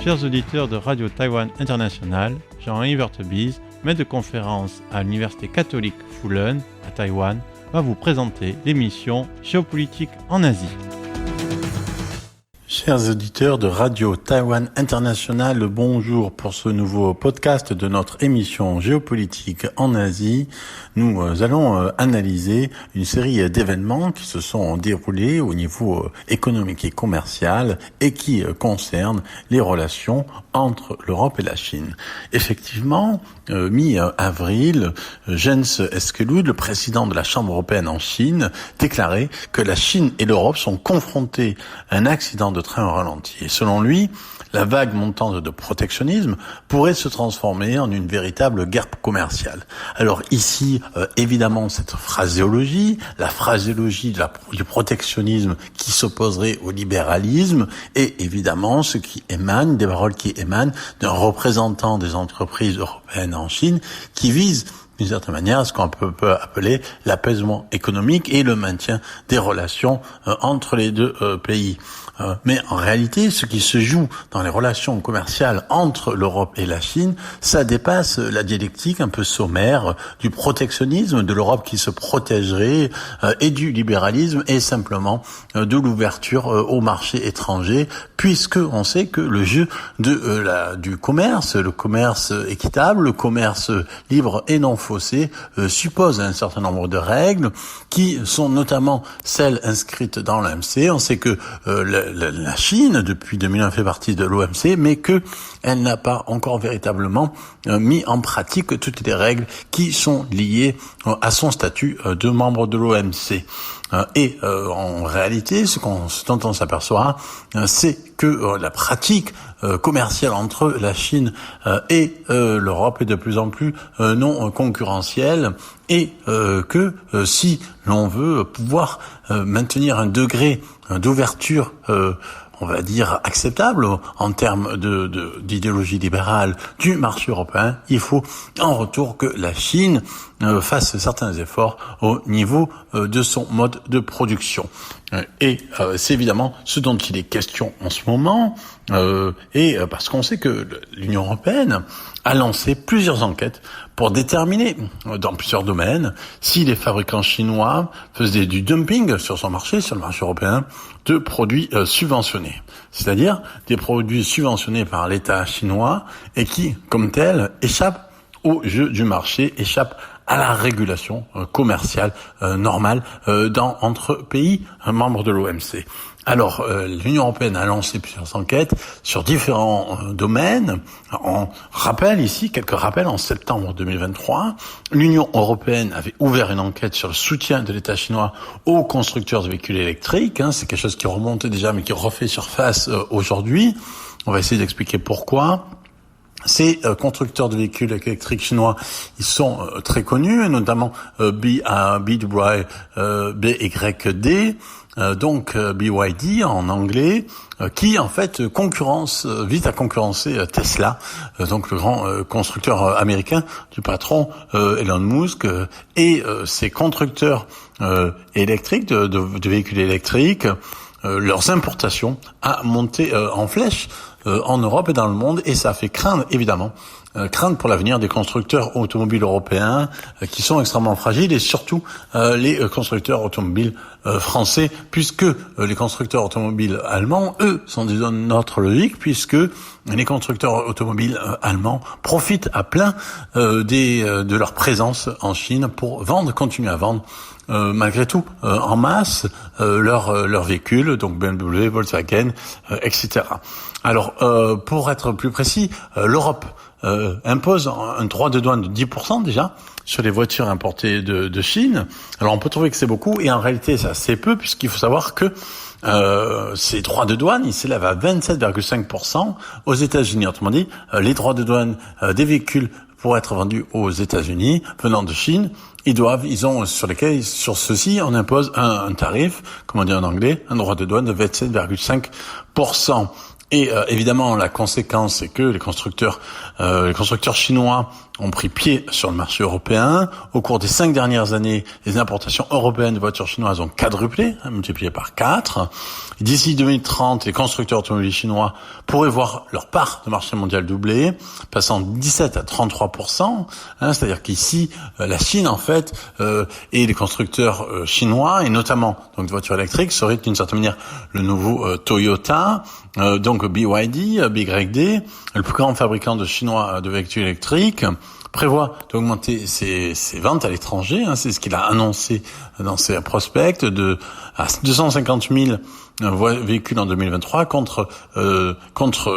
Chers auditeurs de Radio Taïwan International, Jean-Yves Heurtebise, maître de conférence à l'Université catholique Fulun à Taïwan, va vous présenter l'émission Géopolitique en Asie. Chers auditeurs de Radio Taïwan International, bonjour pour ce nouveau podcast de notre émission Géopolitique en Asie. Nous allons analyser une série d'événements qui se sont déroulés au niveau économique et commercial et qui concernent les relations entre l'Europe et la Chine. Effectivement, mi-avril, Jens Eskelud, le président de la Chambre européenne en Chine, déclarait que la Chine et l'Europe sont confrontées à un accident de train au ralenti. Et selon lui, la vague montante de protectionnisme pourrait se transformer en une véritable guerre commerciale. Alors ici, évidemment, cette phraséologie, la phraséologie du protectionnisme qui s'opposerait au libéralisme, et évidemment ce qui émane, des paroles qui émanent d'un représentant des entreprises européennes en Chine qui vise d'une certaine manière, ce qu'on peut appeler l'apaisement économique et le maintien des relations entre les deux pays. Mais en réalité, ce qui se joue dans les relations commerciales entre l'Europe et la Chine, ça dépasse la dialectique un peu sommaire du protectionnisme, de l'Europe qui se protégerait, et du libéralisme, et simplement de l'ouverture au marché étranger, puisque on sait que le jeu du commerce, le commerce équitable, le commerce libre et non faussé, suppose un certain nombre de règles qui sont notamment celles inscrites dans l'OMC. On sait que la Chine, depuis 2001, fait partie de l'OMC, mais que elle n'a pas encore véritablement mis en pratique toutes les règles qui sont liées à son statut de membre de l'OMC. Et en réalité, ce dont on s'aperçoit, c'est que la pratique commerciale entre la Chine et l'Europe est de plus en plus non concurrentielle, et que si l'on veut pouvoir maintenir un degré d'ouverture on va dire acceptable en termes d'idéologie libérale du marché européen, il faut en retour que la Chine fasse certains efforts au niveau de son mode de production. Et c'est évidemment ce dont il est question en ce moment, et parce qu'on sait que l'Union européenne a lancé plusieurs enquêtes pour déterminer, dans plusieurs domaines, si les fabricants chinois faisaient du dumping sur son marché, sur le marché européen, de produits subventionnés. C'est-à-dire des produits subventionnés par l'État chinois et qui, comme tels, échappent au jeu du marché, échappent à la régulation commerciale normale entre pays membres de l'OMC. Alors, l'Union européenne a lancé plusieurs enquêtes sur différents domaines. On rappelle ici, quelques rappels, en septembre 2023, l'Union européenne avait ouvert une enquête sur le soutien de l'État chinois aux constructeurs de véhicules électriques. C'est quelque chose qui remontait déjà, mais qui refait surface aujourd'hui. On va essayer d'expliquer pourquoi. Ces constructeurs de véhicules électriques chinois, ils sont très connus, notamment BYD, donc BYD en anglais, qui en fait vise à concurrencer Tesla, donc le grand constructeur américain du patron Elon Musk, et ces constructeurs électriques de véhicules électriques, leurs importations a monté en flèche en Europe et dans le monde, et ça fait craindre évidemment pour l'avenir des constructeurs automobiles européens qui sont extrêmement fragiles, et surtout les constructeurs automobiles français, puisque les constructeurs automobiles allemands, eux, sont des zones notre logique, puisque les constructeurs automobiles allemands profitent à plein de leur présence en Chine pour continuer à vendre malgré tout en masse leurs véhicules, donc BMW, Volkswagen, etc. Alors pour être plus précis, l'Europe impose un droit de douane de 10% déjà sur les voitures importées de Chine. Alors on peut trouver que c'est beaucoup, et en réalité c'est assez peu, puisqu'il faut savoir que ces droits de douane, ils s'élèvent à 27,5% aux États-Unis. Autrement dit, les droits de douane des véhicules pour être vendus aux États-Unis venant de Chine, sur ceux-ci, on impose un tarif, comment dire en anglais, un droit de douane de 27,5%. Et évidemment, la conséquence, c'est que les constructeurs chinois ont pris pied sur le marché européen. Au cours des 5 dernières années, les importations européennes de voitures chinoises ont quadruplé, multiplié par 4. D'ici 2030, les constructeurs automobiles chinois pourraient voir leur part de marché mondial doubler, passant de 17 à 33%. C'est-à-dire qu'ici, la Chine, en fait, et les constructeurs chinois, et notamment donc de voitures électriques, seraient d'une certaine manière le nouveau Toyota, donc BYD, BYD, le plus grand fabricant de chinois de véhicules électriques, prévoit d'augmenter ses ventes à l'étranger. C'est ce qu'il a annoncé dans ses prospects, à 250 000 véhicules en 2023 contre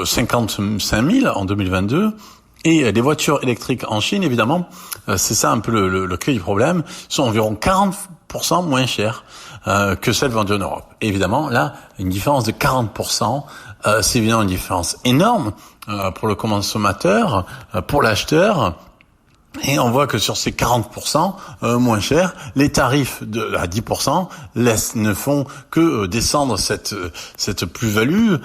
55 000 en 2022. Et les voitures électriques en Chine, évidemment, c'est ça un peu le clé du problème, sont environ 40% moins chères que celles vendues en Europe. Et évidemment, là, une différence de 40%, c'est évidemment une différence énorme pour le consommateur, pour l'acheteur. Et on voit que sur ces 40% moins chers, les tarifs à 10% ne font que descendre cette plus-value,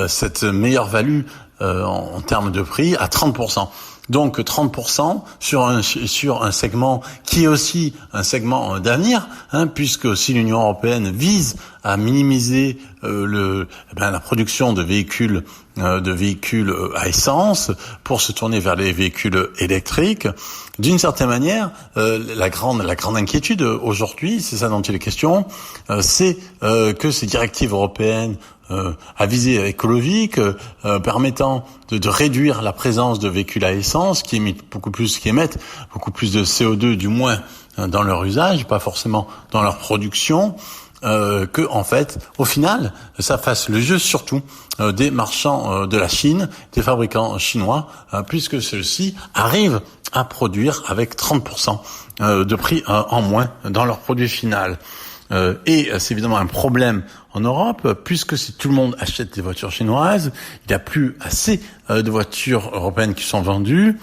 cette meilleure value en termes de prix à 30%. Donc 30% sur un segment qui est aussi un segment d'avenir, puisque si l'Union européenne vise à minimiser la production de véhicules à essence pour se tourner vers les véhicules électriques, d'une certaine manière, la grande inquiétude aujourd'hui, c'est ça dont il est question, c'est que ces directives européennes à visée écologique, permettant de réduire la présence de véhicules à essence qui émettent beaucoup plus de CO2 du moins dans leur usage, pas forcément dans leur production, que en fait, au final, ça fasse le jeu surtout des marchands de la Chine, des fabricants chinois, puisque ceux-ci arrivent à produire avec 30% de prix en moins dans leur produit final. Et c'est évidemment un problème en Europe, puisque si tout le monde achète des voitures chinoises, il n'y a plus assez de voitures européennes qui sont vendues.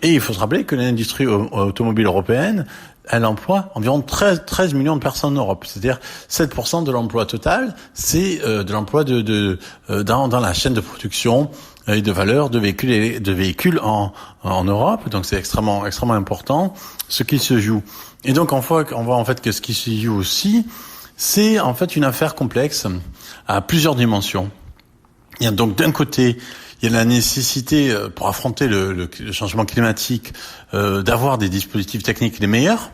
Et il faut se rappeler que l'industrie automobile européenne, elle emploie environ 13 millions de personnes en Europe. C'est-à-dire 7% de l'emploi total, c'est de l'emploi dans la chaîne de production et de valeur de véhicules en Europe. Donc c'est extrêmement important ce qui se joue. Et donc on voit en fait que ce qui se joue aussi, c'est en fait une affaire complexe à plusieurs dimensions. Il y a donc d'un côté, il y a la nécessité pour affronter le changement climatique d'avoir des dispositifs techniques les meilleurs,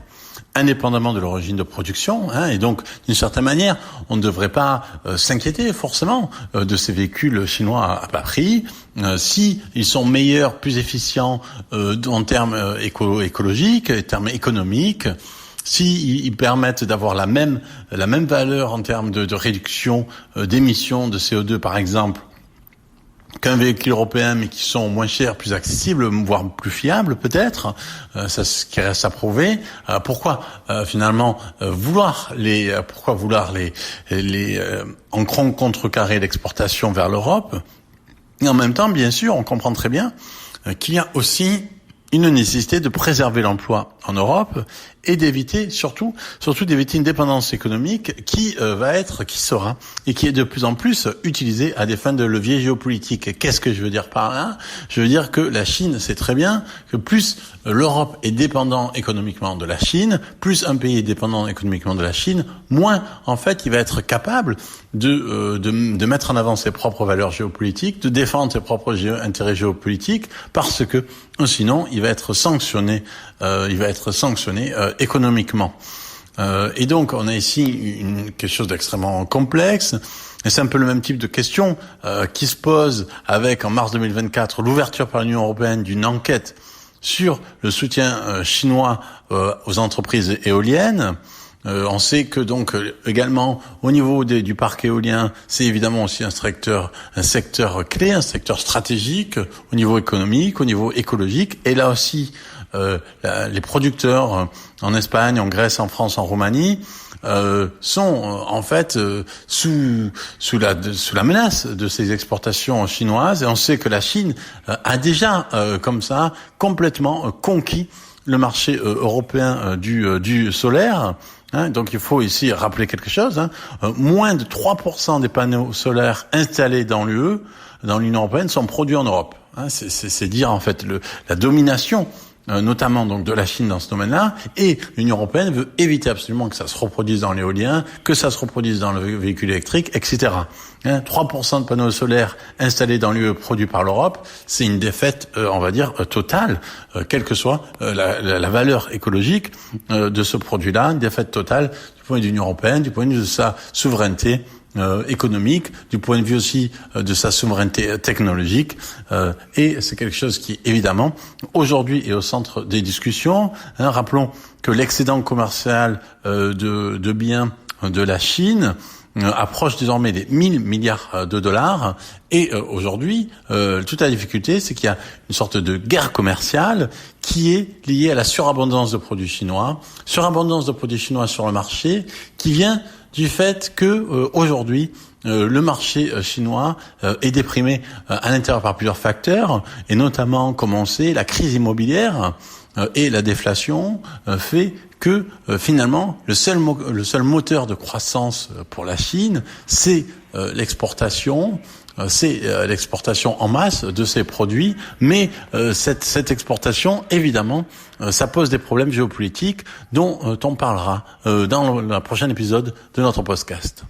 indépendamment de l'origine de production, et donc d'une certaine manière, on ne devrait pas s'inquiéter forcément de ces véhicules chinois à bas prix. Si ils sont meilleurs, plus efficients en termes écologiques, en termes économiques, si ils permettent d'avoir la même valeur en termes de réduction d'émissions de CO2 par exemple, qu'un véhicule européen, mais qui sont moins chers, plus accessibles, voire plus fiables peut-être, ça ce qui reste à prouver. Pourquoi finalement vouloir les en contrecarrer l'exportation vers l'Europe? Et en même temps, bien sûr, on comprend très bien qu'il y a aussi une nécessité de préserver l'emploi en Europe et d'éviter, surtout d'éviter une dépendance économique qui sera et qui est de plus en plus utilisée à des fins de levier géopolitique. Qu'est-ce que je veux dire par là? Je veux dire que la Chine sait très bien que plus l'Europe est dépendant économiquement de la Chine, plus un pays est dépendant économiquement de la Chine, moins en fait il va être capable de mettre en avant ses propres valeurs géopolitiques, de défendre ses propres intérêts géopolitiques, parce que sinon il va être sanctionné économiquement. Et donc on a ici quelque chose d'extrêmement complexe. Et c'est un peu le même type de question qui se pose avec, en mars 2024, l'ouverture par l'Union européenne d'une enquête sur le soutien chinois aux entreprises éoliennes. On sait que donc également au niveau du parc éolien, c'est évidemment aussi un secteur clé, un secteur stratégique au niveau économique, au niveau écologique. Et là aussi, les producteurs en Espagne, en Grèce, en France, en Roumanie sont en fait sous la menace de ces exportations chinoises. Et on sait que la Chine a déjà comme ça complètement conquis le marché européen du solaire. Donc il faut ici rappeler quelque chose. Moins de 3% des panneaux solaires installés dans l'UE, dans l'Union européenne, sont produits en Europe. C'est dire en fait la domination notamment donc de la Chine dans ce domaine-là, et l'Union européenne veut éviter absolument que ça se reproduise dans l'éolien, que ça se reproduise dans le véhicule électrique, etc. 3% de panneaux solaires installés dans l'UE produits par l'Europe, c'est une défaite, on va dire, totale, quelle que soit la valeur écologique de ce produit-là, une défaite totale du point de vue de l'Union européenne, du point de vue de sa souveraineté économique, du point de vue aussi de sa souveraineté technologique, et c'est quelque chose qui évidemment aujourd'hui est au centre des discussions. Rappelons que l'excédent commercial de biens de la Chine approche désormais des 1000 milliards de dollars, et aujourd'hui toute la difficulté, c'est qu'il y a une sorte de guerre commerciale qui est liée à la surabondance de produits chinois sur le marché, qui vient du fait que aujourd'hui le marché chinois est déprimé à l'intérieur par plusieurs facteurs, et notamment, comme on sait, la crise immobilière et la déflation fait que finalement le seul moteur de croissance pour la Chine, c'est l'exportation. C'est l'exportation en masse de ces produits, mais cette exportation, évidemment, ça pose des problèmes géopolitiques dont on parlera dans le prochain épisode de notre podcast.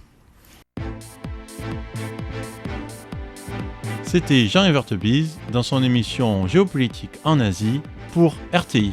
C'était Jean-Yves Heurtebise dans son émission Géopolitique en Asie pour RTI.